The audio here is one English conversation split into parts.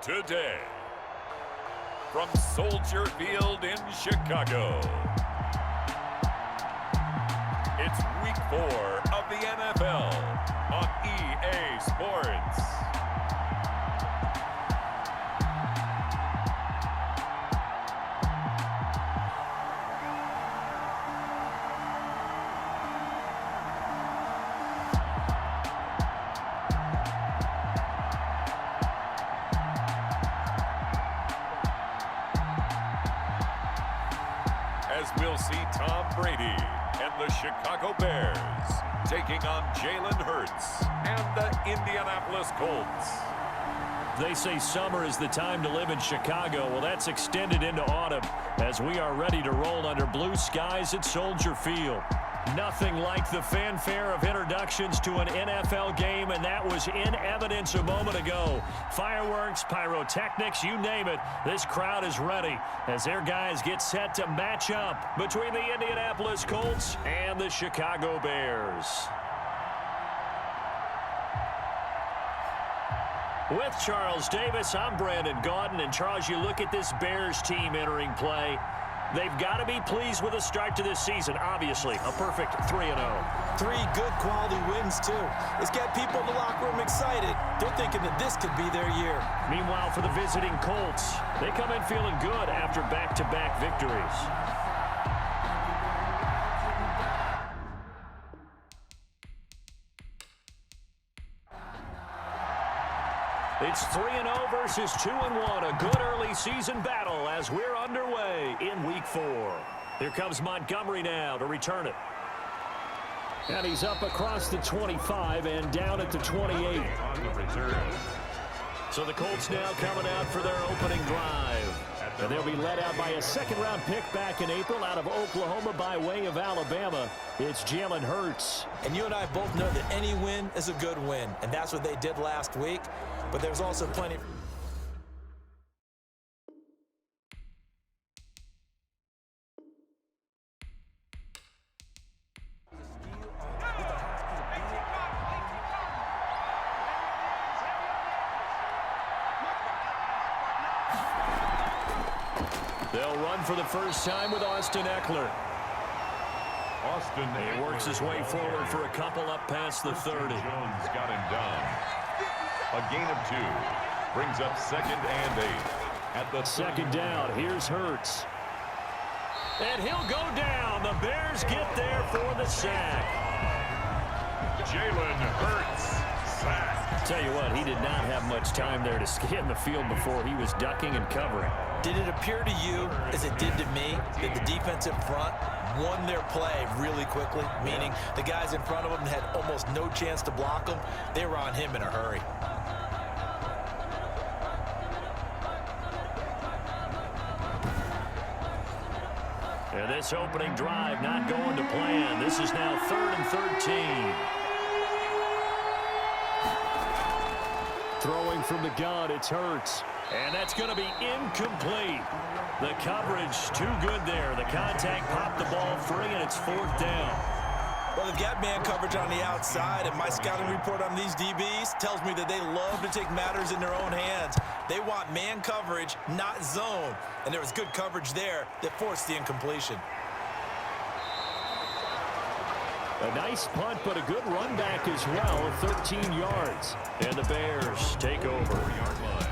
today. From Soldier Field in Chicago, it's Week 4 of the NFL on EA Sports. As we'll see Tom Brady and the Chicago Bears taking on Jalen Hurts and the Indianapolis Colts. They say summer is the time to live in Chicago. Well, that's extended into autumn as we are ready to roll under blue skies at Soldier Field. Nothing like the fanfare of introductions to an NFL game, and that was in evidence a moment ago. Fireworks, pyrotechnics, you name it, this crowd is ready as their guys get set to match up between the Indianapolis Colts and the Chicago Bears. With Charles Davis, I'm Brandon Gaudin, and Charles, you look at this Bears team entering play. They've got to be pleased with the start to this season, obviously. A perfect 3-0. 3 good quality wins, too. It's got people in the locker room excited. They're thinking that this could be their year. Meanwhile, for the visiting Colts, they come in feeling good after back-to-back victories. It's 3-0 versus 2-1. A good early season battle as we're underway in Week 4. Here comes Montgomery now to return it. And he's up across the 25 and down at the 28. So the Colts now coming out for their opening drive. And they'll be led out by a second-round pick back in April out of Oklahoma by way of Alabama. It's Jalen Hurts. And you and I both know that any win is a good win. And that's what they did last week. But there's also plenty. They'll run for the first time with Austin Eckler. He works his way forward for a couple up past the 30. Jones got him down. A gain of 2 brings up 2nd and 8. At the second down, here's Hurts. And he'll go down. The Bears get there for the sack. Jalen Hurts sacked. Tell you what, he did not have much time there to scan the field before he was ducking and covering. Did it appear to you, as it did to me, that the defensive front won their play really quickly? Meaning the guys in front of them had almost no chance to block him. They were on him in a hurry. And this opening drive not going to plan. This is now 3rd and 13. Throwing from the gun, it's Hurts. And that's going to be incomplete. The coverage too good there. The contact popped the ball free, and it's 4th down. Well, they've got man coverage on the outside, and my scouting report on these DBs tells me that they love to take matters in their own hands. They want man coverage, not zone. And there was good coverage there that forced the incompletion. A nice punt, but a good run back as well, 13 yards. And the Bears take over.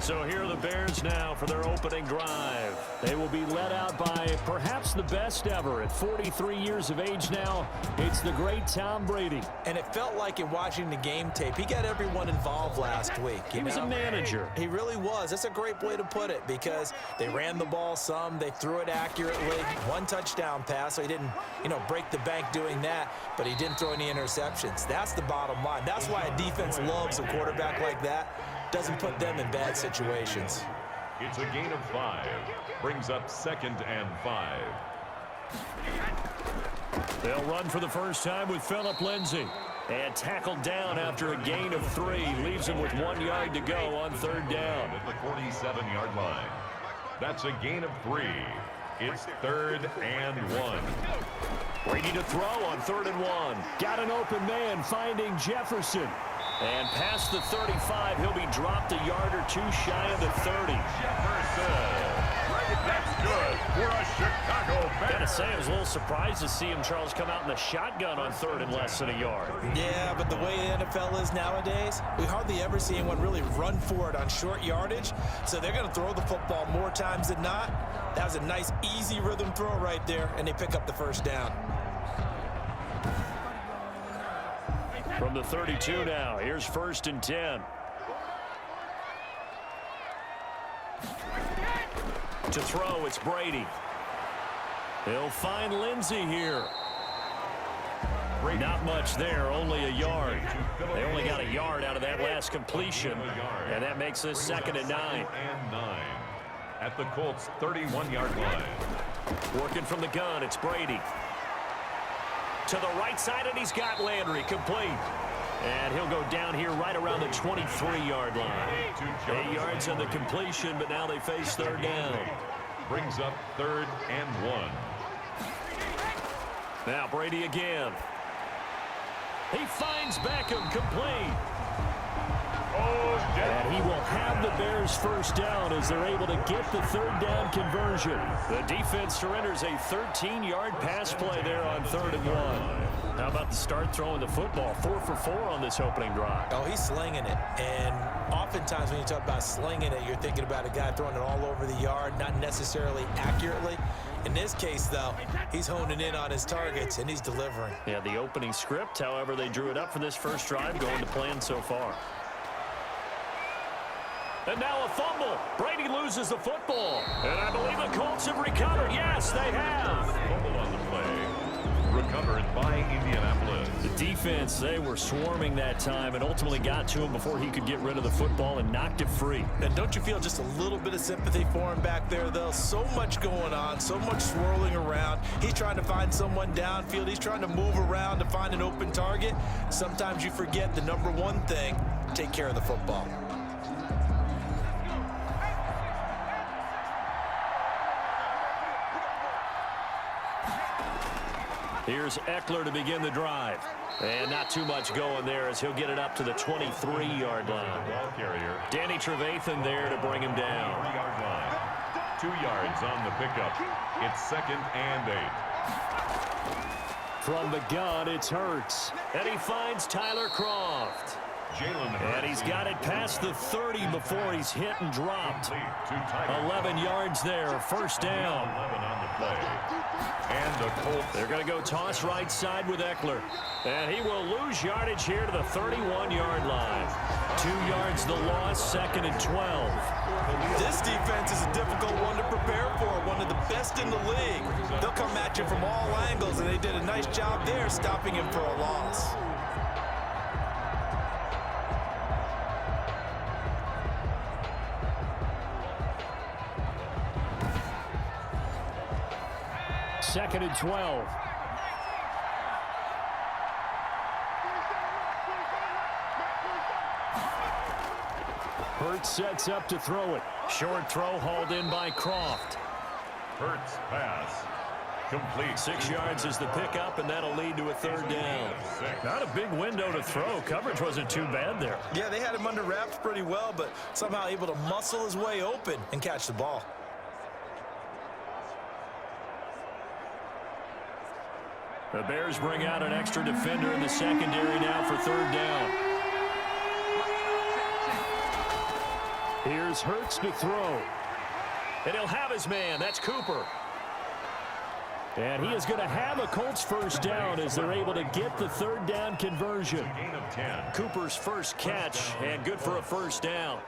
So here are the Bears now for their opening drive. They will be led out by perhaps the best ever at 43 years of age now. It's the great Tom Brady. And it felt like in watching the game tape, he got everyone involved last week. He was a manager. He really was. That's a great way to put it because they ran the ball some, they threw it accurately. 1 touchdown pass, so he didn't, break the bank doing that, but he didn't throw any interceptions. That's the bottom line. That's why a defense loves a quarterback like that. Doesn't put them in bad situations. It's a gain of 5. Brings up 2nd and 5. They'll run for the first time with Phillip Lindsay. And tackled down after a gain of 3. Leaves him with 1 yard to go on 3rd down. At the 47-yard line. That's a gain of 3. It's 3rd and 1. Brady to throw on 3rd and 1. Got an open man finding Jefferson. And past the 35, he'll be dropped a yard or two shy of the 30. That's good for a Chicago Bears. Gotta say, I was a little surprised to see him, Charles, come out in the shotgun on third and less than a yard. Yeah, but the way the NFL is nowadays, we hardly ever see anyone really run for it on short yardage. So they're going to throw the football more times than not. That was a nice, easy rhythm throw right there, and they pick up the first down. From the 32 now, here's 1st and 10. To throw, it's Brady. He'll find Lindsey here. Not much there, only a yard. They only got a yard out of that last completion, and that makes this 2nd and 9. At the Colts' 31-yard line. Working from the gun, it's Brady. To the right side, and he's got Landry complete. And he'll go down here right around the 23-yard line. 8 yards on the completion, but now they face 3rd down. Brings up 3rd and 1. Now Brady again. He finds Beckham complete. And he will have the Bears first down as they're able to get the 3rd down conversion. The defense surrenders a 13-yard pass play there on 3rd and 1. How about the start throwing the football? 4 for 4 on this opening drive. Oh, he's slinging it. And oftentimes when you talk about slinging it, you're thinking about a guy throwing it all over the yard, not necessarily accurately. In this case, though, he's honing in on his targets, and he's delivering. Yeah, the opening script, however, they drew it up for this first drive, going to plan so far. And now a fumble. Brady loses the football. And I believe the Colts have recovered. Yes, they have. Fumble on the play. Recovered by Indianapolis. The defense, they were swarming that time and ultimately got to him before he could get rid of the football and knocked it free. And don't you feel just a little bit of sympathy for him back there, though? So much going on, so much swirling around. He's trying to find someone downfield. He's trying to move around to find an open target. Sometimes you forget the number one thing, take care of the football. Here's Eckler to begin the drive. And not too much going there as he'll get it up to the 23-yard line. Ball carrier. Danny Trevathan there to bring him down. 3-yard line. 2 yards on the pickup. It's 2nd and 8. From the gun, it's Hurts. And he finds Tyler Kroft. And he's got it past the 30 before he's hit and dropped. 11 yards there, first down. 11 on the play. And the Colts. They're going to go toss right side with Eckler. And he will lose yardage here to the 31-yard line. 2 yards the loss, 2nd and 12. This defense is a difficult one to prepare for, one of the best in the league. They'll come at you from all angles, and they did a nice job there stopping him for a loss. Second and 12. Hurts sets up to throw it. Short throw hauled in by Kroft. Hurts pass. Complete. 6 yards is the pickup, and that'll lead to a 3rd down. Not a big window to throw. Coverage wasn't too bad there. Yeah, they had him under wraps pretty well, but somehow able to muscle his way open and catch the ball. The Bears bring out an extra defender in the secondary now for 3rd down. Here's Hurts to throw. And he'll have his man. That's Cooper. And he is going to have a Colts first down as they're able to get the 3rd down conversion. Gain of 10. Cooper's first catch, and good for a first down.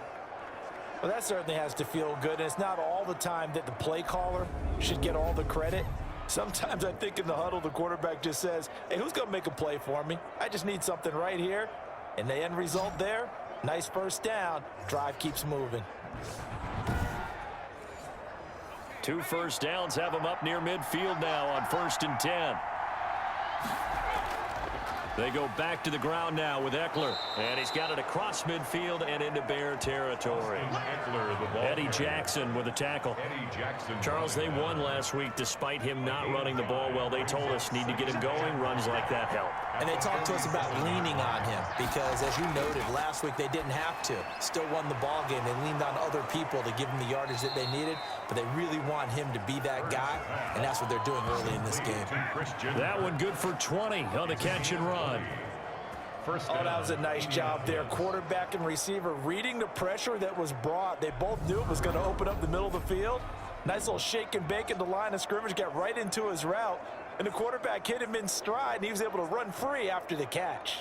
Well, that certainly has to feel good. And it's not all the time that the play caller should get all the credit. Sometimes I think in the huddle, the quarterback just says, hey, who's going to make a play for me? I just need something right here. And the end result there, nice first down. Drive keeps moving. 2 first downs have him up near midfield now on 1st and 10. They go back to the ground now with Eckler. And he's got it across midfield and into Bear territory. Eddie Jackson with a tackle. Charles, they won last week despite him not running the ball well. They told us need to get him going. Runs like that help. And they talked to us about leaning on him because, as you noted, last week they didn't have to. Still won the ball game. They leaned on other people to give them the yardage that they needed, but they really want him to be that guy, and that's what they're doing early in this game. That one good for 20 on the catch and run. Oh, that was a nice job there. Quarterback and receiver reading the pressure that was brought. They both knew it was going to open up the middle of the field. Nice little shake and bake at the line of scrimmage, got right into his route, and the quarterback hit him in stride, and he was able to run free after the catch.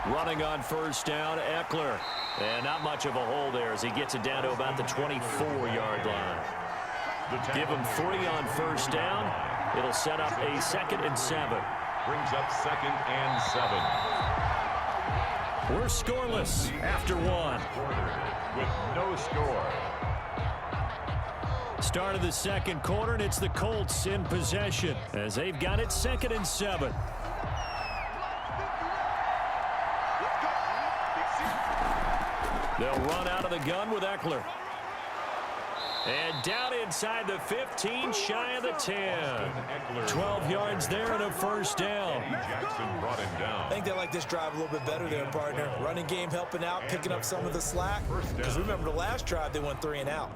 Running on first down, Eckler. And not much of a hole there as he gets it down to about the 24-yard line. Give him 3 on first down. It'll set up a 2nd and 7. Brings up 2nd and 7. We're scoreless after 1. With no score. Start of the second quarter, and it's the Colts in possession as they've got it 2nd and 7. They'll run out of the gun with Eckler. And down inside the 15, shy of the 10. 12 yards there and a first down. Jackson brought him down. I think they like this drive a little bit better there, partner. Running game helping out, picking up some of the slack. Because remember the last drive, they went 3 and out.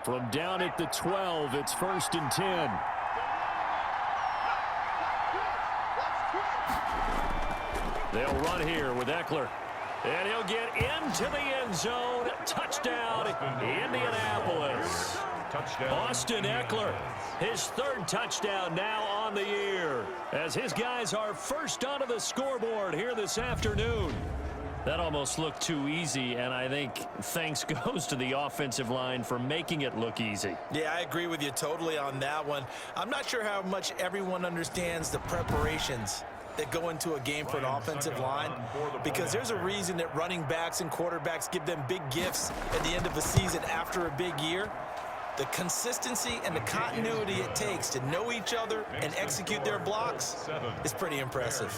From down at the 12, it's 1st and 10. They'll run here with Eckler. And he'll get into the end zone. Touchdown, Indianapolis. Austin Eckler, his 3rd touchdown now on the year. As his guys are first onto the scoreboard here this afternoon. That almost looked too easy, and I think thanks goes to the offensive line for making it look easy. Yeah, I agree with you totally on that one. I'm not sure how much everyone understands the preparations that go into a game for an offensive line, because there's a reason that running backs and quarterbacks give them big gifts at the end of the season after a big year. The consistency and the continuity it takes to know each other and execute their blocks is pretty impressive.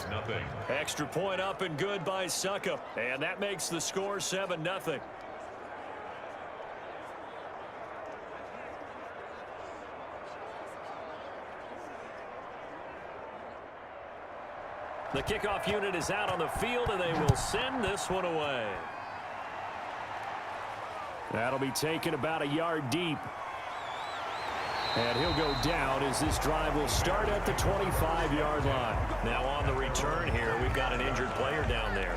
Extra point up and good by Suckup, and that makes the score 7-0. The kickoff unit is out on the field, and they will send this one away. That'll be taken about a yard deep. And he'll go down as this drive will start at the 25-yard line. Now on the return here, we've got an injured player down there.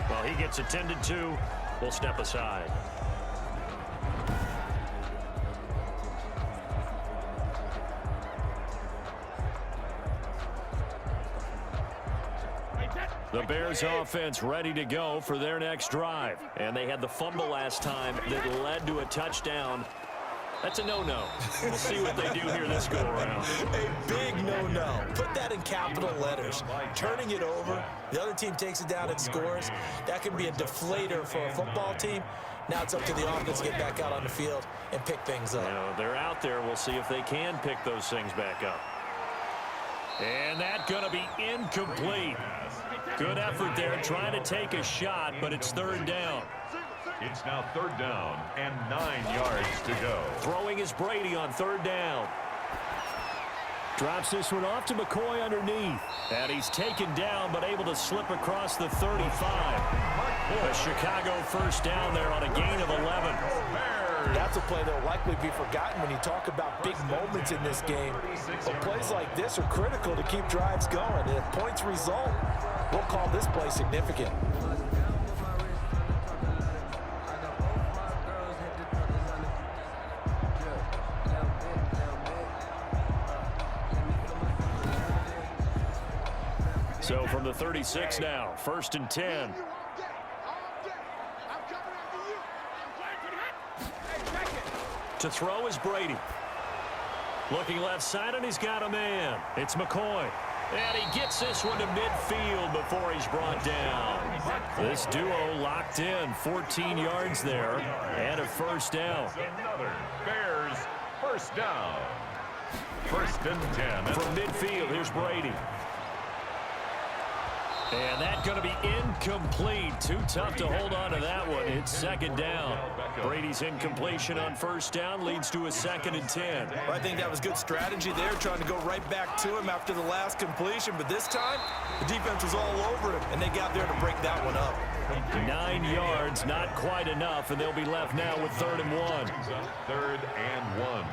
While he gets attended to, we'll step aside. The Bears offense ready to go for their next drive. And they had the fumble last time that led to a touchdown. That's a no-no. We'll see what they do here this go-around. A big no-no. Put that in capital letters. Turning it over, the other team takes it down and scores. That can be a deflator for a football team. Now it's up to the offense to get back out on the field and pick things up. You know, they're out there. We'll see if they can pick those things back up. And that's going to be incomplete. Good effort there trying to take a shot, but it's 3rd down. It's now 3rd down and 9 yards to go. Throwing is Brady on 3rd down. Drops this one off to McCoy underneath. And he's taken down but able to slip across the 35. A Chicago first down there on a gain of 11. That's a play that will likely be forgotten when you talk about big moments in this game. But plays like this are critical to keep drives going. And if points result, we'll call this play significant. So from the 36 now, 1st and 10. To throw is Brady. Looking left side, and he's got a man. It's McCoy. And he gets this one to midfield before he's brought down. This duo locked in. 14 yards there and a first down. Another Bears first down. First and 10. From midfield, here's Brady. And that's going to be incomplete. Too tough to hold on to that one. It's second down. Brady's incompletion on first down leads to a 2nd and 10. I think that was good strategy there, trying to go right back to him after the last completion. But this time, the defense was all over him, and they got there to break that one up. 9 yards, not quite enough, and they'll be left now with 3rd and 1. 3rd and 1.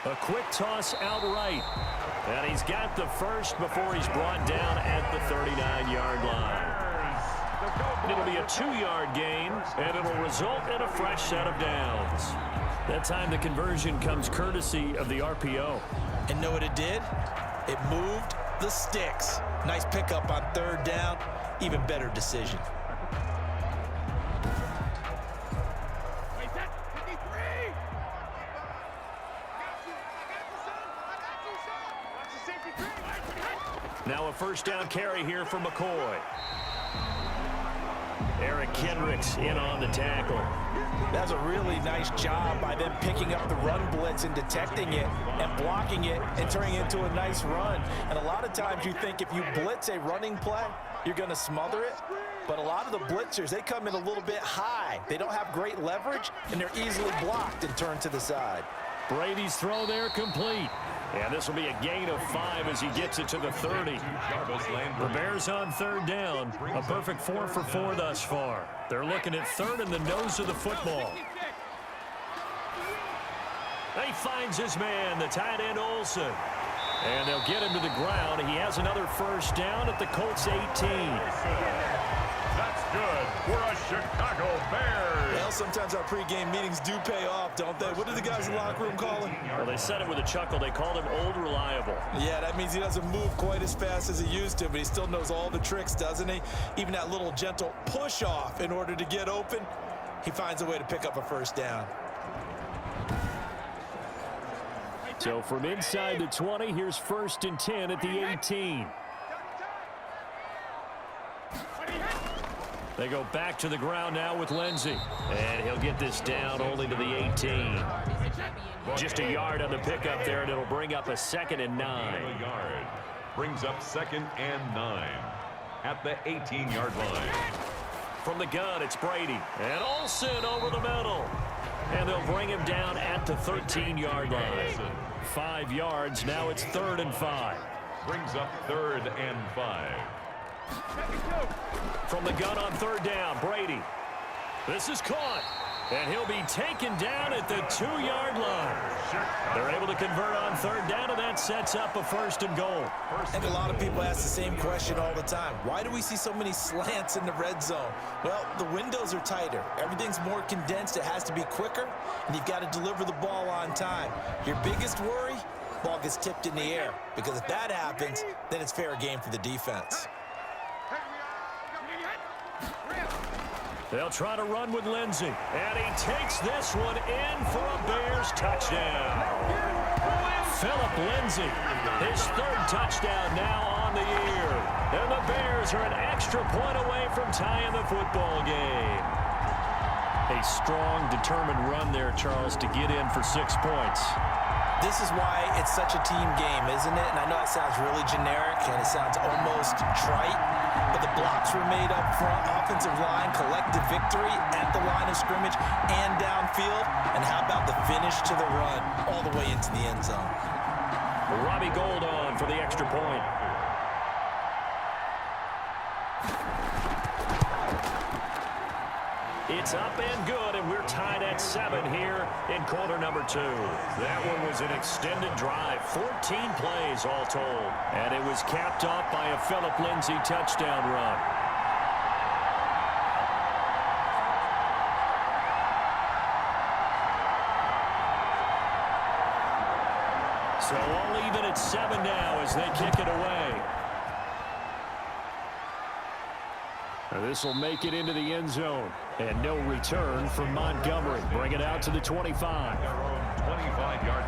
A quick toss outright. And he's got the first before he's brought down at the 39-yard line. It'll be a 2-yard gain, and it'll result in a fresh set of downs. That time the conversion comes courtesy of the RPO. And know what it did? It moved the sticks. Nice pickup on 3rd down. Even better decision. Now a first down carry here for McCoy. Eric Kendricks in on the tackle. That's a really nice job by them picking up the run blitz and detecting it and blocking it and turning it into a nice run. And a lot of times you think if you blitz a running play, you're going to smother it. But a lot of the blitzers, they come in a little bit high. They don't have great leverage, and they're easily blocked and turned to the side. Brady's throw there complete. And this will be a gain of 5 as he gets it to the 30. The Bears on 3rd down. A perfect 4 for 4 thus far. They're looking at 3rd in the nose of the football. He finds his man, the tight end Olsen. And they'll get him to the ground. He has another first down at the Colts 18. That's good for a Chicago Bears. Well, sometimes our pregame meetings do pay off, don't they? What do the guys in the locker room call him? Well, they said it with a chuckle. They called him Old Reliable. Yeah, that means he doesn't move quite as fast as he used to, but he still knows all the tricks, doesn't he? Even that little gentle push-off in order to get open, he finds a way to pick up a first down. So from inside the 20, here's 1st and 10 at the 18. They go back to the ground now with Lindsey. And he'll get this down only to the 18. Just a yard on the pickup there, and it'll bring up a 2nd and 9. A yard. Brings up 2nd and 9 at the 18-yard line. From the gun, it's Brady. And Olsen over the middle. And they'll bring him down at the 13-yard line. 5 yards. Now it's 3rd and 5. Brings up 3rd and 5. From the gun on 3rd down, Brady. This is caught. And he'll be taken down at the 2-yard line. They're able to convert on 3rd down, and that sets up a 1st and goal. I think a lot of people ask the same question all the time. Why do we see so many slants in the red zone? Well, the windows are tighter. Everything's more condensed. It has to be quicker, and you've got to deliver the ball on time. Your biggest worry, ball gets tipped in the air, because if that happens, then it's fair game for the defense. They'll try to run with Lindsey. And he takes this one in for a Bears touchdown. Philip Lindsey, his 3rd touchdown now on the year. And the Bears are an extra point away from tying the football game. A strong, determined run there, Charles, to get in for 6 points. This is why it's such a team game, isn't it? And I know it sounds really generic and it sounds almost trite, but the blocks were made up front, offensive line, collective victory at the line of scrimmage and downfield. And how about the finish to the run all the way into the end zone? Robbie Gould on for the extra point. It's up and good, and we're tied at 7 here in quarter number 2. That one was an extended drive, 14 plays all told. And it was capped off by a Philip Lindsey touchdown run. So all even at 7 now as they kick it away. This will make it into the end zone. And no return from Montgomery. Bring it out to the 25.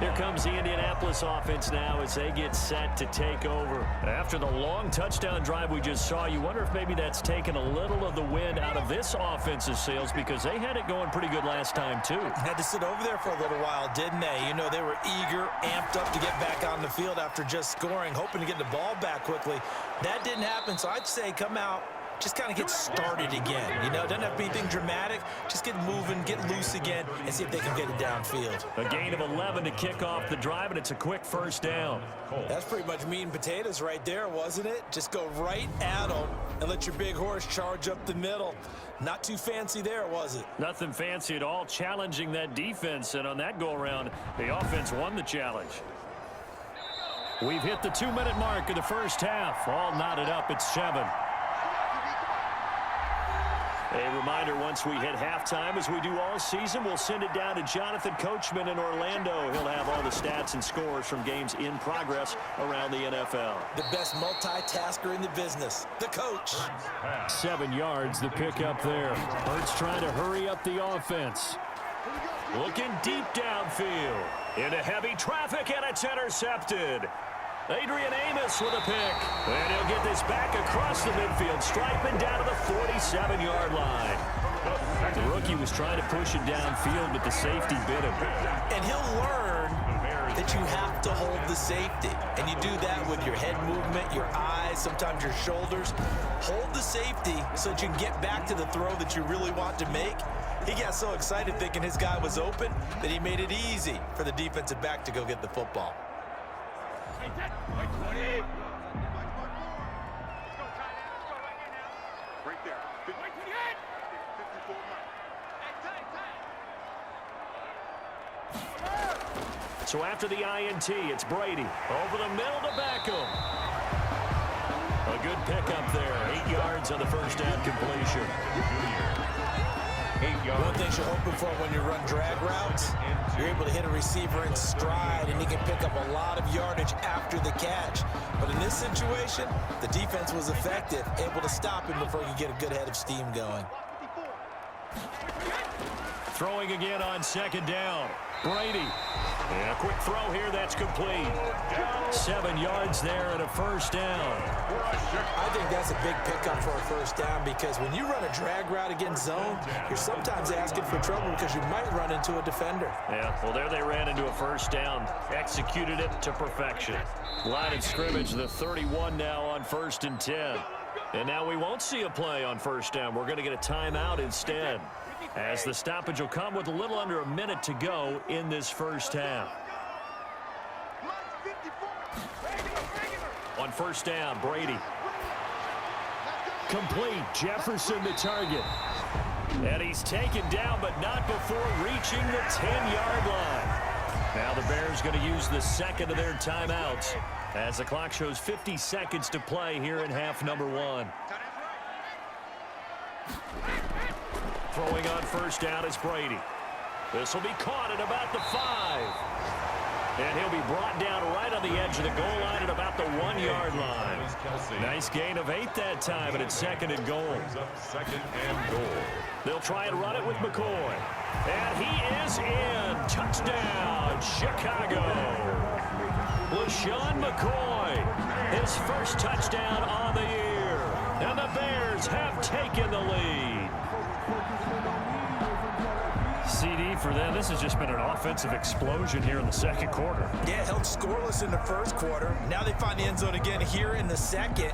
Here comes the Indianapolis offense now as they get set to take over. After the long touchdown drive we just saw, you wonder if maybe that's taken a little of the wind out of this offense's sails because they had it going pretty good last time too. Had to sit over there for a little while, didn't they? You know, they were eager, amped up to get back on the field after just scoring, hoping to get the ball back quickly. That didn't happen, so I'd say come out, just kind of get started again. You know, doesn't have to be anything dramatic. Just get moving, get loose again, and see if they can get it downfield. A gain of 11 to kick off the drive, and it's a quick first down. That's pretty much meat and potatoes right there, wasn't it? Just go right at them and let your big horse charge up the middle. Not too fancy there, was it? Nothing fancy at all, challenging that defense, and on that go-around, the offense won the challenge. We've hit the 2-minute mark of the first half. All knotted up at 7. A reminder, once we hit halftime, as we do all season, we'll send it down to Jonathan Coachman in Orlando. He'll have all the stats and scores from games in progress around the NFL. The best multitasker in the business, the coach. 7 yards, the pickup there. Hurts trying to hurry up the offense. Looking deep downfield. Into heavy traffic, and it's intercepted. Adrian Amos with a pick. And he'll get this back across the midfield, striping down to the 47-yard line. The rookie was trying to push it downfield, but the safety bit him. And he'll learn that you have to hold the safety. And you do that with your head movement, your eyes, sometimes your shoulders. Hold the safety so that you can get back to the throw that you really want to make. He got so excited thinking his guy was open that he made it easy for the defensive back to go get the football. So after the INT, it's Brady. Over the middle to Beckham. A good pickup there. 8 yards on the first down completion. 8 yards. One thing you're hoping for when you run drag routes, you're able to hit a receiver in stride, and he can pick up a lot of yardage after the catch. But in this situation, the defense was effective, able to stop him before he could get a good head of steam going. Throwing again on second down. Brady. And a quick throw here that's complete. 7 yards there and a first down. I think that's a big pickup for a first down because when you run a drag route against zone, you're sometimes asking for trouble because you might run into a defender. Yeah, well, there they ran into a first down. Executed it to perfection. Line of scrimmage, the 31 now on 1st and 10. And now we won't see a play on first down. We're going to get a timeout instead, as the stoppage will come with a little under a minute to go in this first half. On first down, Brady. Complete. Jefferson the target. And he's taken down, but not before reaching the 10-yard line. Now the Bears going to use the second of their timeouts as the clock shows 50 seconds to play here in half number 1. Throwing on first down is Brady. This will be caught at about the 5. And he'll be brought down right on the edge of the goal line at about the 1-yard line. Nice gain of 8 that time, and it's 2nd and goal. Second and goal. They'll try and run it with McCoy. And he is in. Touchdown, Chicago. LaShawn McCoy, his first touchdown on the year. And the Bears have taken the lead. CD for them. This has just been an offensive explosion here in the second quarter. Yeah, held scoreless in the first quarter. Now they find the end zone again here in the second.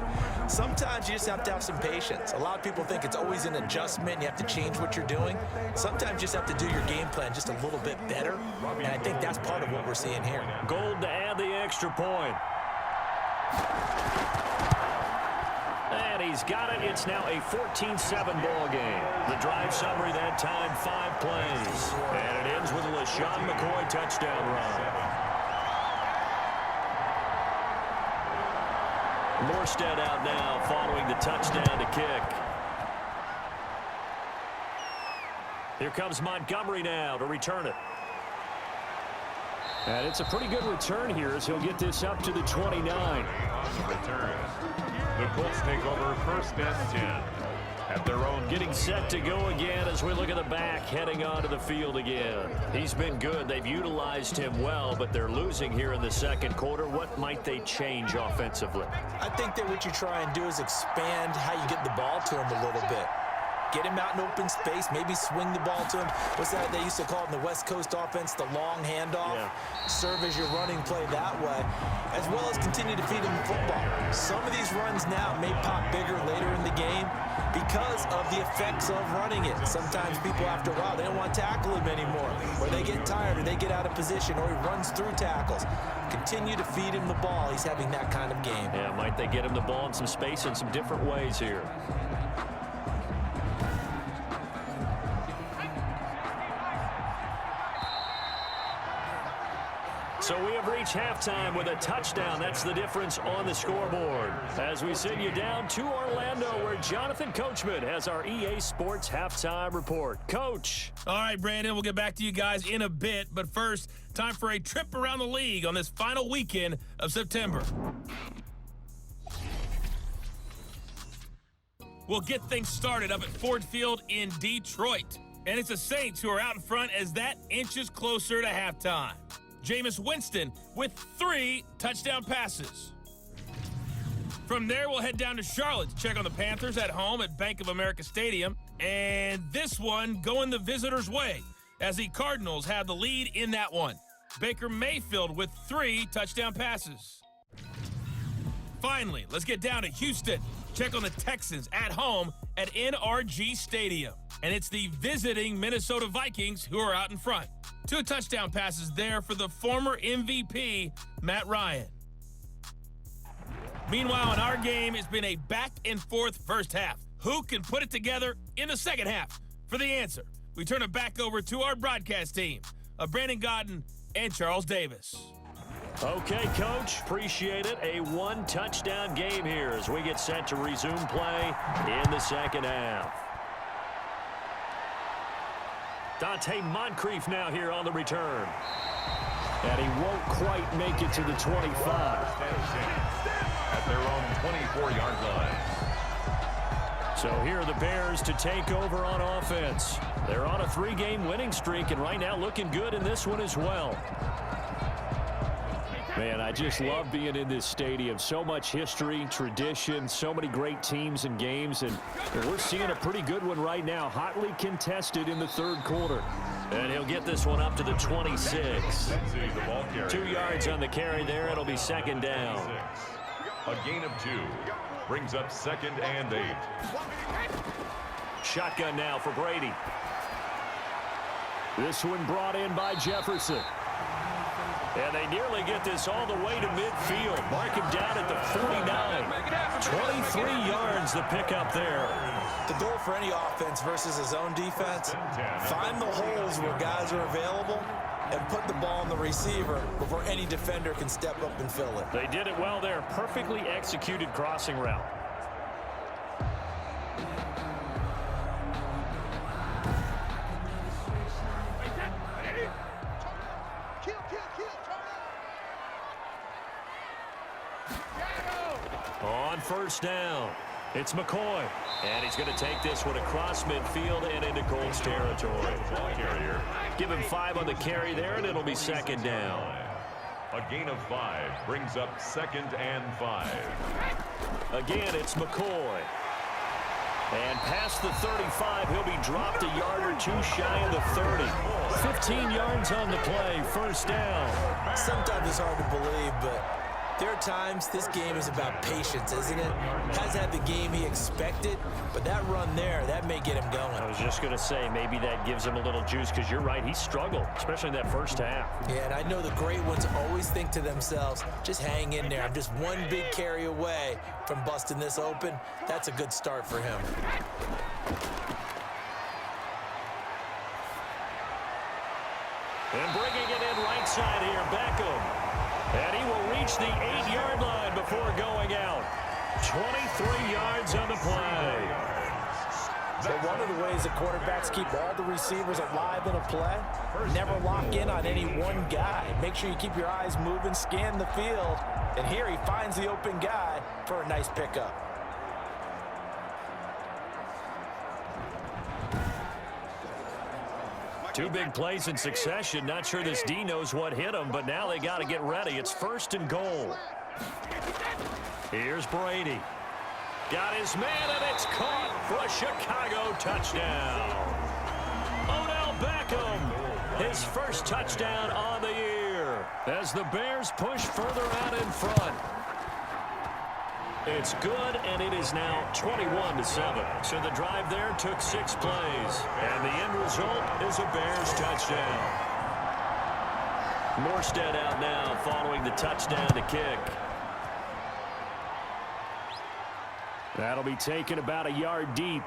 Sometimes you just have to have some patience. A lot of people think it's always an adjustment. You have to change what you're doing. Sometimes you just have to do your game plan just a little bit better. And I think that's part of what we're seeing here. Gold to add the extra point. And he's got it. It's now a 14-7 ball game. The drive summary that time, 5 plays. And it ends with a LaShawn McCoy touchdown run. Morstead out now following the touchdown to kick. Here comes Montgomery now to return it. And it's a pretty good return here as he'll get this up to the 29. On the return, the Colts take over 1st and 10. at their own. Getting set to go again as we look at the back, heading onto the field again. He's been good. They've utilized him well, but they're losing here in the second quarter. What might they change offensively? I think that what you try and do is expand how you get the ball to him a little bit. Get him out in open space, maybe swing the ball to him. What's that they used to call it in the West Coast offense, the long handoff? Yeah. Serve as your running play that way, as well as continue to feed him the football. Some of these runs now may pop bigger later in the game because of the effects of running it. Sometimes people, after a while, they don't want to tackle him anymore, or they get tired, or they get out of position, or he runs through tackles. Continue to feed him the ball. He's having that kind of game. Yeah, might they get him the ball in some space in some different ways here? So we have reached halftime with a touchdown. That's the difference on the scoreboard. As we send you down to Orlando, where Jonathan Coachman has our EA Sports Halftime Report. Coach. All right, Brandon, we'll get back to you guys in a bit. But first, time for a trip around the league on this final weekend of September. We'll get things started up at Ford Field in Detroit. And it's the Saints who are out in front as that inches closer to halftime. Jameis Winston with 3 touchdown passes. From there, we'll head down to Charlotte to check on the Panthers at home at Bank of America Stadium. And this one going the visitors' way as the Cardinals have the lead in that one. Baker Mayfield with 3 touchdown passes. Finally, let's get down to Houston. Check on the Texans at home at NRG Stadium. And it's the visiting Minnesota Vikings who are out in front. 2 touchdown passes there for the former MVP, Matt Ryan. Meanwhile, in our game, it's been a back-and-forth first half. Who can put it together in the second half? For the answer, we turn it back over to our broadcast team of Brandon Godden and Charles Davis. Okay, Coach, appreciate it. A 1-touchdown game here as we get set to resume play in the second half. Dante Moncrief now here on the return. And he won't quite make it to the 25. At their own 24-yard line. So here are the Bears to take over on offense. They're on a 3-game winning streak, and right now looking good in this one as well. Man, I just love being in this stadium. So much history, tradition, so many great teams and games, and we're seeing a pretty good one right now, hotly contested in the third quarter. And he'll get this one up to the 26. 2 yards on the carry there. It'll be second down. A gain of 2 brings up 2nd and 8. Shotgun now for Brady. This one brought in by Jefferson. And they nearly get this all the way to midfield. Mark him down at the 49. 23 yards the pickup there. The goal for any offense versus his own defense, find the holes where guys are available and put the ball on the receiver before any defender can step up and fill it. They did it well there. Perfectly executed crossing route. On first down, it's McCoy. And he's going to take this one across midfield and into Colts territory. Give him 5 on the carry there, and it'll be second down. A gain of 5 brings up 2nd and 5. Again, it's McCoy. And past the 35, he'll be dropped a yard or 2 shy of the 30. 15 yards on the play, first down. Sometimes it's hard to believe, but there are times this game is about patience, isn't it? Hasn't had the game he expected, but that run there, that may get him going. I was just going to say, maybe that gives him a little juice, because you're right, he struggled, especially in that first half. Yeah, and I know the great ones always think to themselves, just hang in there. I'm just one big carry away from busting this open. That's a good start for him. And bringing it in right side here, Beckham. And he will reach the 8-yard line before going out. 23 yards on the play. So one of the ways that quarterbacks keep all the receivers alive in a play, never lock in on any one guy. Make sure you keep your eyes moving, scan the field. And here he finds the open guy for a nice pickup. Two big plays in succession. Not sure this D knows what hit him, but now they got to get ready. It's 1st and goal. Here's Brady. Got his man, and it's caught for a Chicago touchdown. Odell Beckham, his first touchdown on the year, as the Bears push further out in front. It's good, and it is now 21-7. So the drive there took 6 plays, and the end result is a Bears touchdown. Morstead out now following the touchdown to kick. That'll be taken about a yard deep.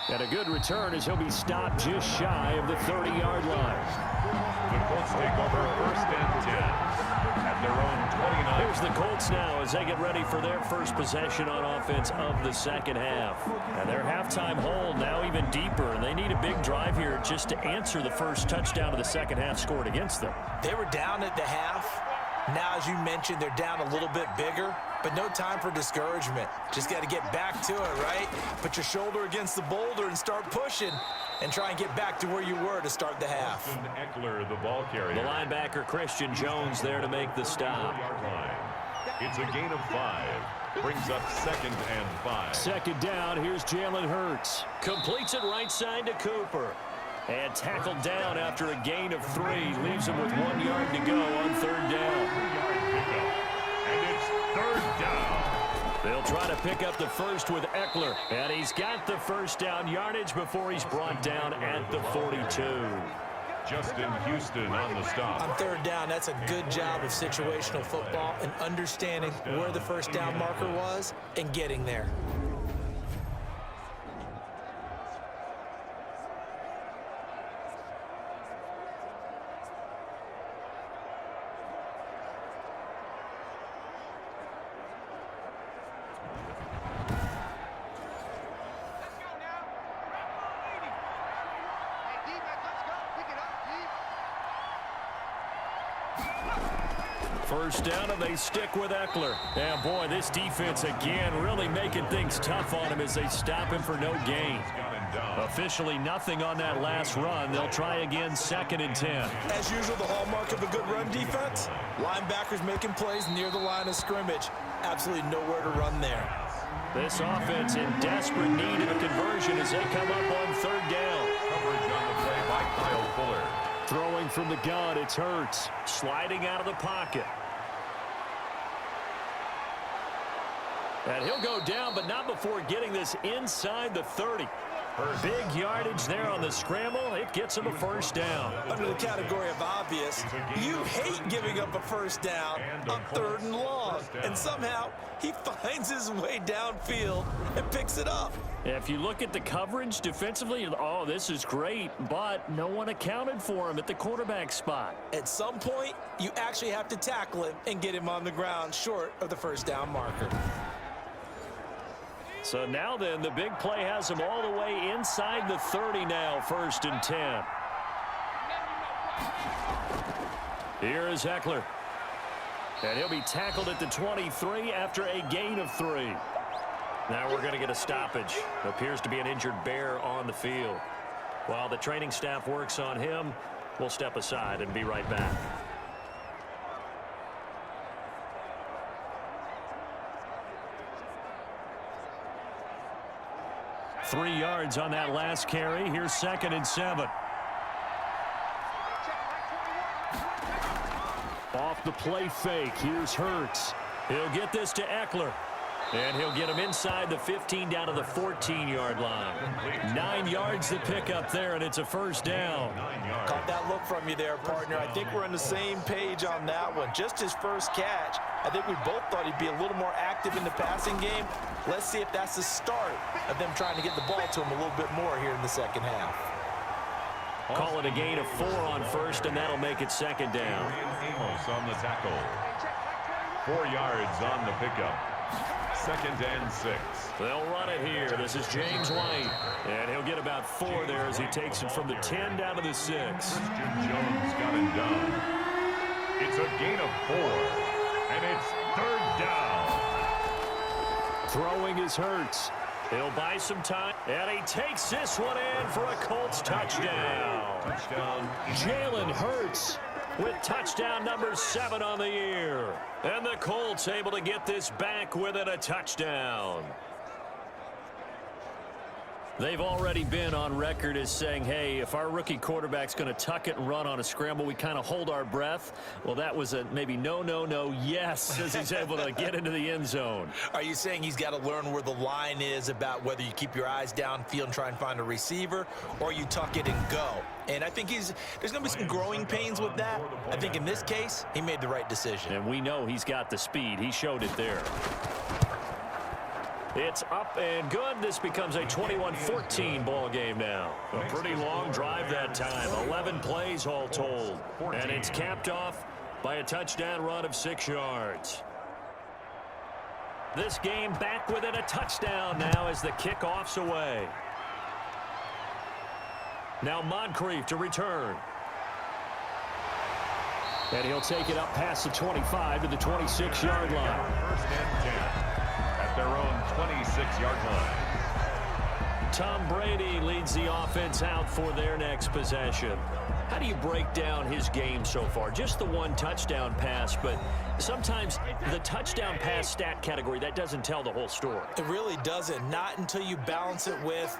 And a good return as he'll be stopped just shy of the 30-yard line. The Colts take over 1st and 10 at their own 29. Here's the Colts now as they get ready for their first possession on offense of the second half. And their halftime hold now even deeper, and they need a big drive here just to answer the first touchdown of the second half scored against them. They were down at the half. Now, as you mentioned, they're down a little bit bigger, but no time for discouragement. Just got to get back to it, right? Put your shoulder against the boulder and start pushing and try and get back to where you were to start the half. Eckler, the ball carrier. The linebacker, Christian Jones, there to make the stop. It's a gain of 5. Brings up 2nd and 5. Second down, here's Jalen Hurts. Completes it right side to Cooper. And tackled down after a gain of 3. Leaves him with 1 yard to go on 3rd down. And it's 3rd down. They'll try to pick up the first with Eckler. And he's got the first down yardage before he's brought down at the 42. Justin Houston on the stop. On 3rd down, that's a good job of situational football and understanding where the first down marker was and getting there. First down, and they stick with Eckler. And, boy, this defense, again, really making things tough on him as they stop him for no gain. Officially nothing on that last run. They'll try again 2nd and 10. As usual, the hallmark of a good run defense, linebackers making plays near the line of scrimmage. Absolutely nowhere to run there. This offense in desperate need of a conversion as they come up on 3rd down. Coverage on the play by Kyle Fuller. Throwing from the gun, it's Hurts. Sliding out of the pocket. And he'll go down, but not before getting this inside the 30. Big yardage there on the scramble. It gets him a first down. Under the category of obvious, you hate giving up a first down on 3rd and long. And somehow, he finds his way downfield and picks it up. If you look at the coverage defensively, oh, this is great, but no one accounted for him at the quarterback spot. At some point, you actually have to tackle him and get him on the ground short of the first down marker. So now then, the big play has him all the way inside the 30 now, 1st and 10. Here is Eckler. And he'll be tackled at the 23 after a gain of 3. Now we're going to get a stoppage. Appears to be an injured Bear on the field. While the training staff works on him, we'll step aside and be right back. 3 yards on that last carry. Here's 2nd and 7. Off the play fake. Here's Hurts. He'll get this to Eckler. And he'll get him inside the 15 down to the 14-yard line. 9 yards to pick up there, and it's a first down. Caught that look from you there, partner. I think we're on the same page on that one. Just his first catch. I think we both thought he'd be a little more active in the passing game. Let's see if that's the start of them trying to get the ball to him a little bit more here in the second half. Call it a gain of 4 on first, and that'll make it 2nd down. Amos on the tackle. 4 yards on the pickup. 2nd and 6. They'll run it here. This is James White. And he'll get about 4 there as he takes it from the 10 down to the 6. Christian Jones got it done. It's a gain of 4. And it's 3rd down. Throwing is Hurts. He'll buy some time, and he takes this one in for a Colts touchdown. Jalen Hurts with touchdown number 7 on the year. And the Colts able to get this back within a touchdown. They've already been on record as saying, hey, if our rookie quarterback's going to tuck it and run on a scramble, we kind of hold our breath. Well, that was a maybe no, yes, as he's able to get into the end zone. Are you saying he's got to learn where the line is about whether you keep your eyes downfield and try and find a receiver, or you tuck it and go? And I think there's going to be some growing pains with that. I think in this case, he made the right decision. And we know he's got the speed. He showed it there. It's up and good. This becomes a 21-14 ball game now. A pretty long drive that time. 11 plays all told. And it's capped off by a touchdown run of 6 yards. This game back within a touchdown now as the kickoff's away. Now Moncrief to return. And he'll take it up past the 25 to the 26-yard line. First and 10 at their own 26-yard line. Tom Brady leads the offense out for their next possession. How do you break down his game so far? Just the 1 touchdown pass, but sometimes the touchdown pass stat category, that doesn't tell the whole story. It really doesn't, not until you balance it with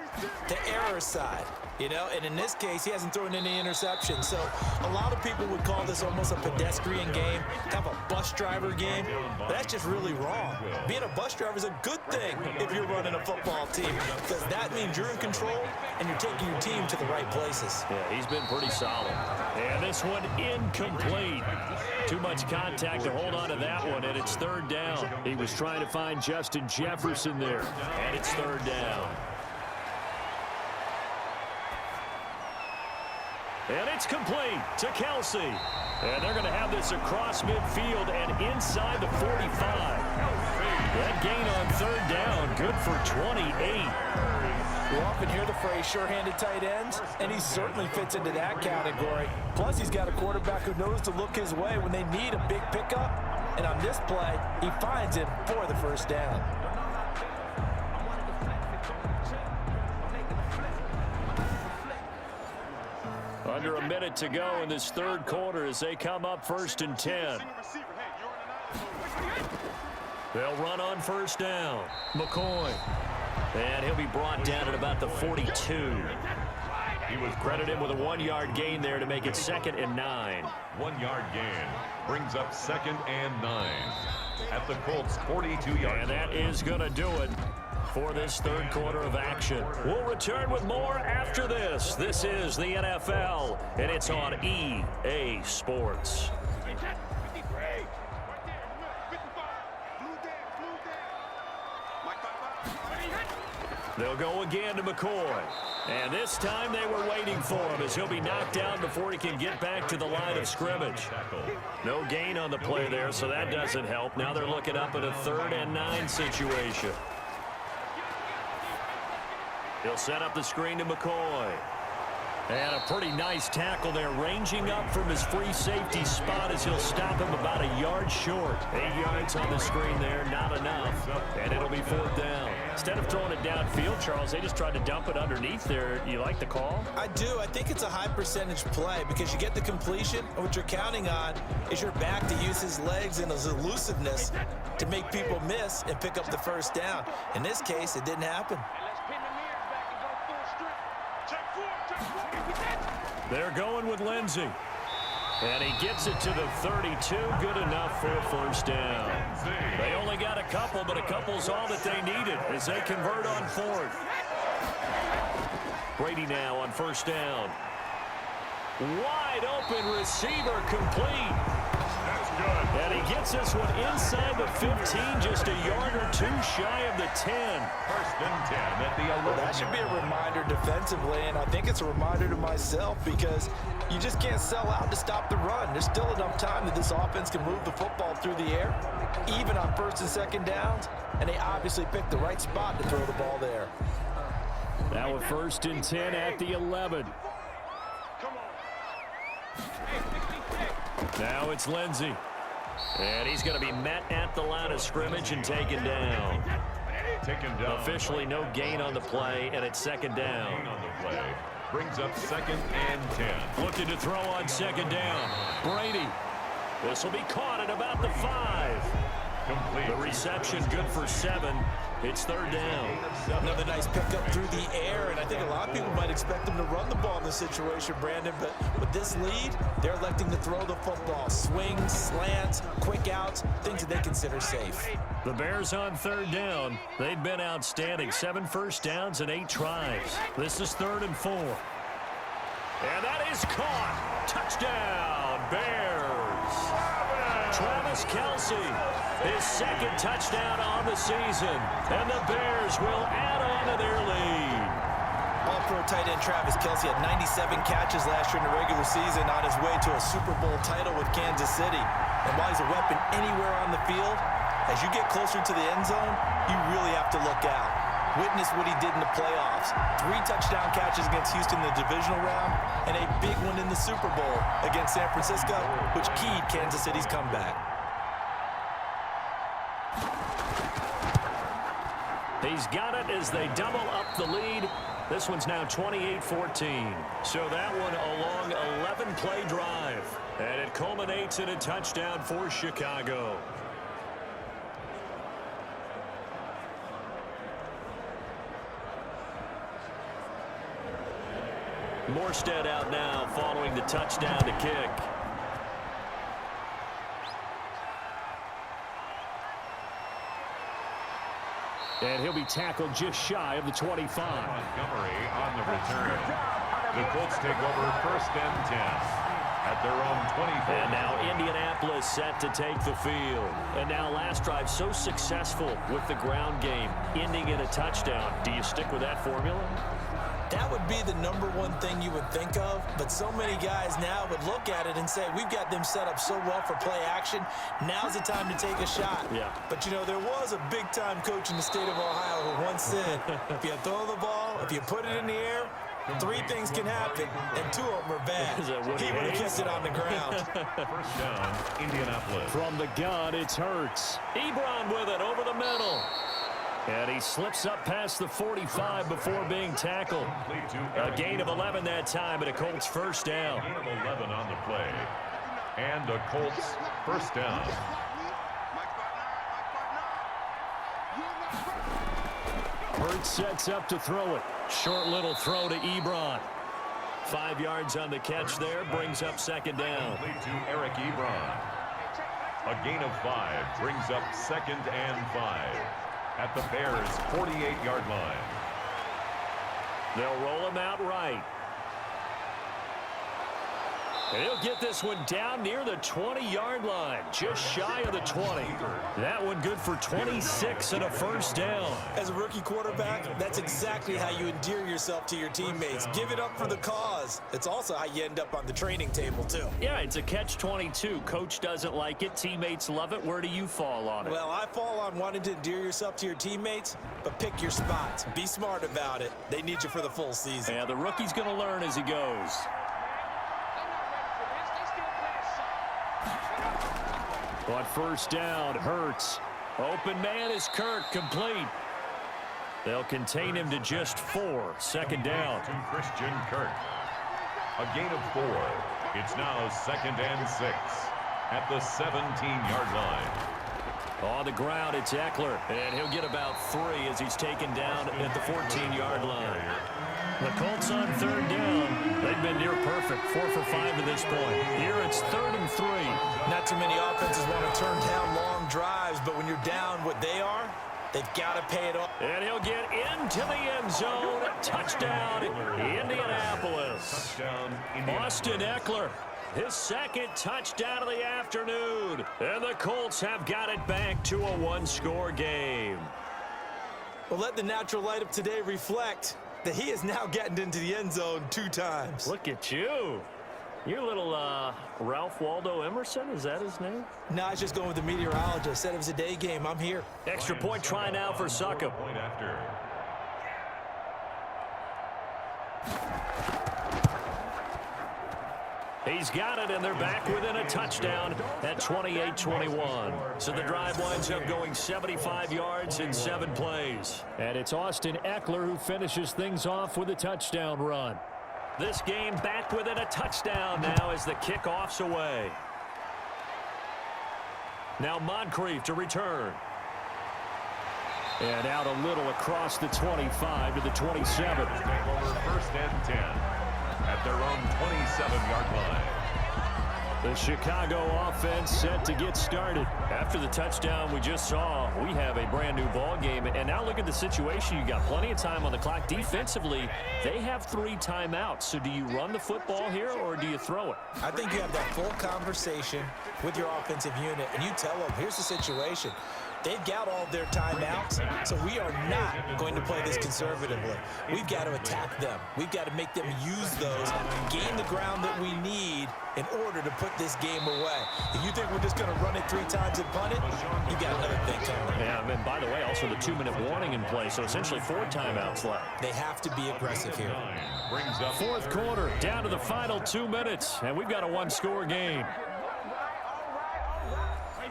the error side. You know, and in this case, he hasn't thrown any interceptions. So a lot of people would call this almost a pedestrian game, kind of a bus driver game. But that's just really wrong. Being a bus driver is a good thing if you're running a football team, because that means you're in control and you're taking your team to the right places. Yeah, he's been pretty solid. And this one incomplete. Too much contact to hold on to that one, and it's 3rd down. He was trying to find Justin Jefferson there, and it's 3rd down. And it's complete to Kelsey. And they're going to have this across midfield and inside the 45. That gain on 3rd down, good for 28. You often hear the phrase sure-handed tight ends, and he certainly fits into that category. Plus, he's got a quarterback who knows to look his way when they need a big pickup. And on this play, he finds him for the 1st down. Under a minute to go in this 3rd quarter as they come up 1st and 10. They'll run on 1st down. McCoy. And he'll be brought down at about the 42. He was credited with a 1-yard gain there to make it 2nd and 9. 1-yard gain brings up 2nd and 9 at the Colts 42-yard. And that is going to do it for this 3rd quarter of action. We'll return with more after this. This is the NFL, and it's on EA Sports. They'll go again to McCoy. And this time they were waiting for him as he'll be knocked down before he can get back to the line of scrimmage. No gain on the play there, so that doesn't help. Now they're looking up at a 3rd and 9 situation. He'll set up the screen to McCoy. And a pretty nice tackle there, ranging up from his free safety spot as he'll stop him about a yard short. 8 yards on the screen there, not enough. And it'll be 4th down. Instead of throwing it downfield, Charles, they just tried to dump it underneath there. You like the call? I do. I think it's a high percentage play because you get the completion, and what you're counting on is your back to use his legs and his elusiveness to make people miss and pick up the 1st down. In this case, it didn't happen. They're going with Lindsey. And he gets it to the 32. Good enough for a 1st down. They only got a couple, but a couple's all that they needed as they convert on 4th. Brady now on 1st down. Wide open receiver complete. That's good. And he gets this one inside the 15, just a yard or 2 shy of the 10. 1st and 10 at the 11. Well, that should be a reminder defensively, and I think it's a reminder to myself because you just can't sell out to stop the run. There's still enough time that this offense can move the football through the air, even on 1st and 2nd downs, and they obviously picked the right spot to throw the ball there. Now a 1st and 10 at the 11. Now it's Lindsey. And he's going to be met at the line of scrimmage and taken down. taken down. Officially no gain on the play, and it's second down. Gain on the play. Brings up 2nd and 10. Looking to throw on second down. Brady. This will be caught at about the 5. Complete. The reception good for 7. It's 3rd down. Another nice pickup through the air, and I think a lot of people might expect them to run the ball in this situation, Brandon, but with this lead, they're electing to throw the football. Swings, slants, quick outs, things that they consider safe. The Bears on 3rd down. They've been outstanding. 7 first downs and 8 tries. This is 3rd and 4. And that is caught. Touchdown, Bears. Travis Kelce, his 2nd touchdown on the season. And the Bears will add on to their lead. All-pro tight end Travis Kelce had 97 catches last year in the regular season on his way to a Super Bowl title with Kansas City. And while he's a weapon anywhere on the field, as you get closer to the end zone, you really have to look out. Witness what he did in the playoffs. 3 touchdown catches against Houston in the divisional round, and a big one in the Super Bowl against San Francisco, which keyed Kansas City's comeback. He's got it as they double up the lead. This one's now 28-14. So that one a long 11-play drive. And it culminates in a touchdown for Chicago. Morstead out now following the touchdown to kick. And he'll be tackled just shy of the 25. Montgomery on the return. The Colts take over 1st and 10 at their own 24. And now Indianapolis set to take the field. And now last drive so successful with the ground game, ending in a touchdown. Do you stick with that formula? That would be the #1 thing you would think of, but so many guys now would look at it and say, we've got them set up so well for play action, now's the time to take a shot. Yeah. But, you know, there was a big-time coach in the state of Ohio who once said, if you throw the ball, if you put it in the air, 3 things can happen, and 2 of them are bad. He would have kept it on the ground. 1st down, Indianapolis. From the gun, it's Hurts. Ebron with it over the middle. And he slips up past the 45 before being tackled. A gain of 11 that time, and a Colts 1st down. Gain of 11 on the play. And a Colts 1st down. Hurts sets up to throw it. Short little throw to Ebron. 5 yards on the catch there, brings up 2nd down. Complete to Eric Ebron. A gain of 5 brings up 2nd and 5 at the Bears' 48-yard line. They'll roll him out right. And he'll get this one down near the 20-yard line, just shy of the 20. That one good for 26 and a 1st down. As a rookie quarterback, that's exactly how you endear yourself to your teammates. Give it up for the cause. It's also how you end up on the training table, too. Yeah, it's a catch-22. Coach doesn't like it. Teammates love it. Where do you fall on it? Well, I fall on wanting to endear yourself to your teammates, but pick your spots. Be smart about it. They need you for the full season. Yeah, the rookie's going to learn as he goes. On 1st down, Hurts. Open man is Kirk, complete. They'll contain him to just 4. 2nd down. To Christian Kirk. A gain of 4. It's now 2nd and 6 at the 17-yard line. On the ground, it's Eckler, and he'll get about 3 as he's taken down at the 14-yard line. The Colts on 3rd down. They've been near perfect, 4 for 5 to this point. Here it's 3rd and 3. Not too many offenses want to turn down long drives, but when you're down what they are, they've got to pay it off. And he'll get into the end zone. Touchdown, Indianapolis. Touchdown, Austin Eckler, his 2nd touchdown of the afternoon. And the Colts have got it back to a 1-score game. Well, let the natural light of today reflect that he is now getting into the end zone 2 times. Look at you. You're a little Ralph Waldo Emerson, is that his name? No, I was just going with the meteorologist. Said it was a day game. I'm here. Extra point try now for Succop. Point after. He's got it, and they're back within a touchdown at 28-21. So the drive winds up going 75 yards in 7 plays. And it's Austin Eckler who finishes things off with a touchdown run. This game back within a touchdown now as the kickoff's away. Now Moncrief to return. And out a little across the 25 to the 27. Over 1st and 10 at their own 27-yard line. The Chicago offense set to get started. After the touchdown we just saw, we have a brand new ball game. And now look at the situation. You got plenty of time on the clock. Defensively, they have 3 timeouts. So do you run the football here or do you throw it? I think you have that full conversation with your offensive unit, and you tell them, here's the situation. They've got all their timeouts, so we are not going to play this conservatively. We've got to attack them. We've got to make them use those, gain the ground that we need in order to put this game away. If you think we're just going to run it 3 times and punt it, you got another thing coming. Yeah, and by the way, also the 2-minute warning in play, so essentially 4 timeouts left. They have to be aggressive here. Fourth quarter, down to the final 2 minutes, and we've got a 1-score game.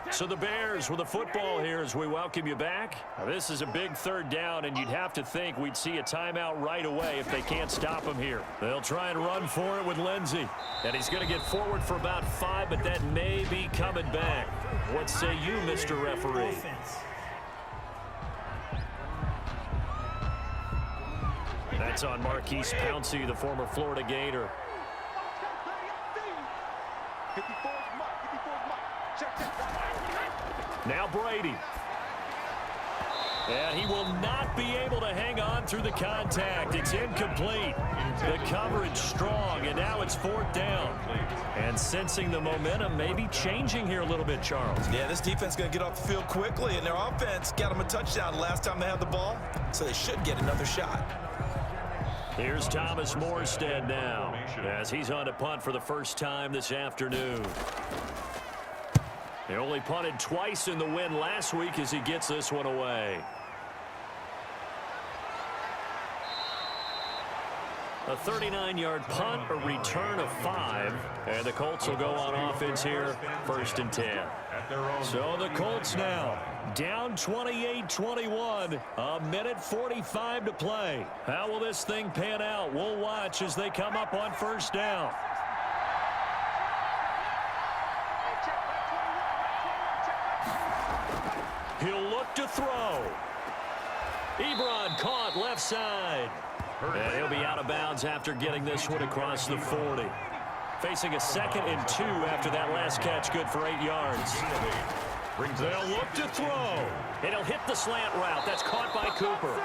So the Bears with the football here as we welcome you back. Now, this is a big 3rd down, and you'd have to think we'd see a timeout right away if they can't stop him here. They'll try and run for it with Lindsey. And he's going to get forward for about 5, but that may be coming back. What say you, Mr. Referee? That's on Marquise Pouncey, the former Florida Gator. Now Brady. And he will not be able to hang on through the contact. It's incomplete. The coverage strong, and now it's 4th down. And sensing the momentum maybe changing here a little bit, Charles. Yeah, this defense is going to get off the field quickly, and their offense got them a touchdown last time they had the ball, so they should get another shot. Here's Thomas Morstead now as he's on to punt for the first time this afternoon. He only punted twice in the win last week as he gets this one away. A 39-yard punt, a return of 5, and the Colts will go on offense here, 1st and 10. So the Colts now down 28-21, a minute 45 to play. How will this thing pan out? We'll watch as they come up on 1st down. He'll look to throw. Ebron caught left side. And he'll be out of bounds after getting this one across the 40. Facing a 2nd and 2 after that last catch, good for 8 yards. They'll look to throw. And he'll hit the slant route. That's caught by Cooper.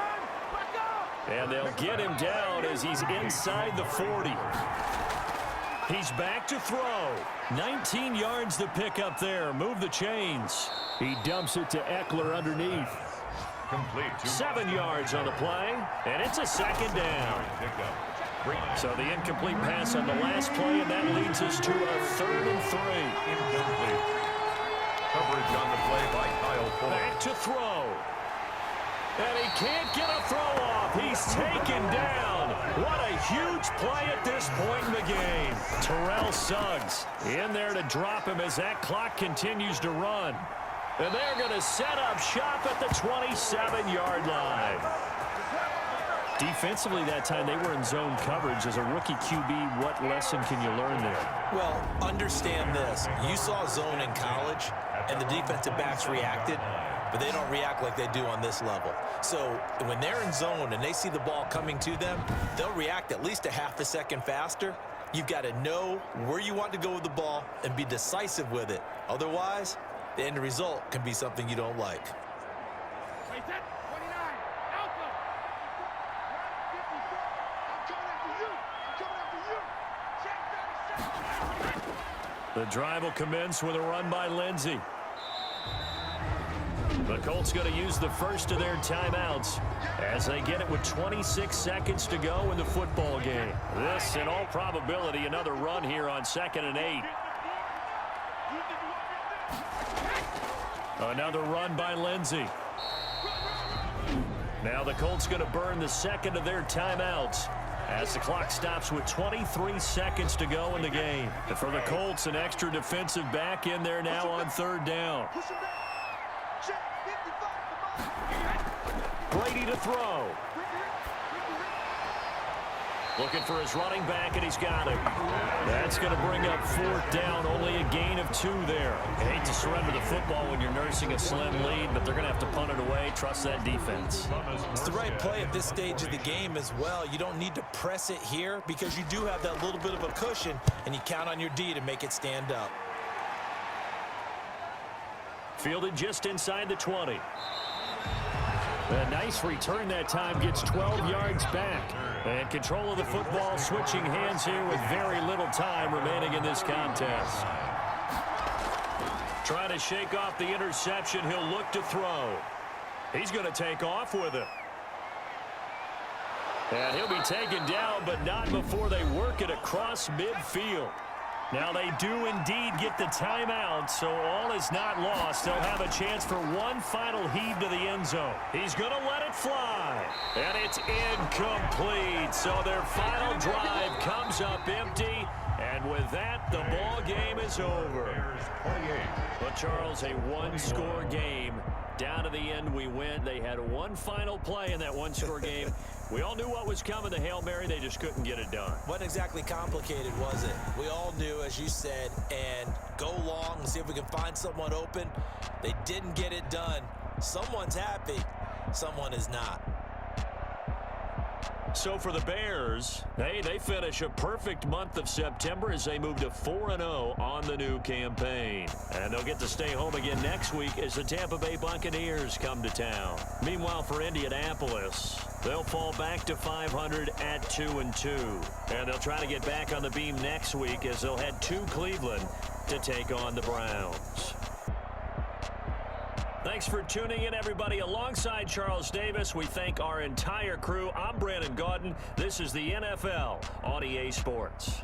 And they'll get him down as he's inside the 40. He's back to throw. 19 yards to pick up there. Move the chains. He dumps it to Eckler underneath. Complete. 7 yards on the play, and it's a 2nd down. So the incomplete pass on the last play, and that leads us to a 3rd and 3. Incomplete. Coverage on the play by Kyle Fuller. Back to throw. And he can't get a throw off. He's taken down. What a huge play at this point in the game. Terrell Suggs in there to drop him as that clock continues to run. And they're going to set up shop at the 27-yard line. Defensively that time, they were in zone coverage. As a rookie QB, what lesson can you learn there? Well, understand this. You saw zone in college, and the defensive backs reacted, but they don't react like they do on this level. So when they're in zone and they see the ball coming to them, they'll react at least a half a second faster. You've got to know where you want to go with the ball and be decisive with it. Otherwise, the end result can be something you don't like. The drive will commence with a run by Lindsey. The Colts going to use the first of their timeouts as they get it with 26 seconds to go in the football game. This, in all probability, another run here on 2nd and 8. Another run by Lindsey. Now the Colts going to burn the second of their timeouts As the clock stops with 23 seconds to go in the game. And for the Colts, an extra defensive back in there now on third down. Brady to throw. Looking for his running back, and he's got him. That's going to bring up fourth down, only a gain of 2 there. You hate to surrender the football when you're nursing a slim lead, but they're going to have to punt it away. Trust that defense. It's the right play at this stage of the game as well. You don't need to press it here because you do have that little bit of a cushion, and you count on your D to make it stand up. Fielded just inside the 20. A nice return that time, gets 12 yards back. And control of the football, switching hands here with very little time remaining in this contest. Trying to shake off the interception, he'll look to throw. He's going to take off with it. And he'll be taken down, but not before they work it across midfield. Now they do indeed get the timeout, so all is not lost. They'll have a chance for one final heave to the end zone. He's going to let it fly, and it's incomplete. So their final drive comes up empty, and with that, the ball game is over. But Charles, a one-score game. Down to the end, we went. They had one final play in that one-score game. We all knew what was coming, the Hail Mary. They just couldn't get it done. Wasn't exactly complicated, was it? We all knew, as you said, and go long and see if we can find someone open. They didn't get it done. Someone's happy. Someone is not. So for the Bears, they finish a perfect month of September as they move to 4-0 on the new campaign. And they'll get to stay home again next week as the Tampa Bay Buccaneers come to town. Meanwhile, for Indianapolis, they'll fall back to 500 at 2-2. And they'll try to get back on the beam next week as they'll head to Cleveland to take on the Browns. Thanks for tuning in, everybody. Alongside Charles Davis, we thank our entire crew. I'm Brandon Gaudin. This is the NFL on EA Sports.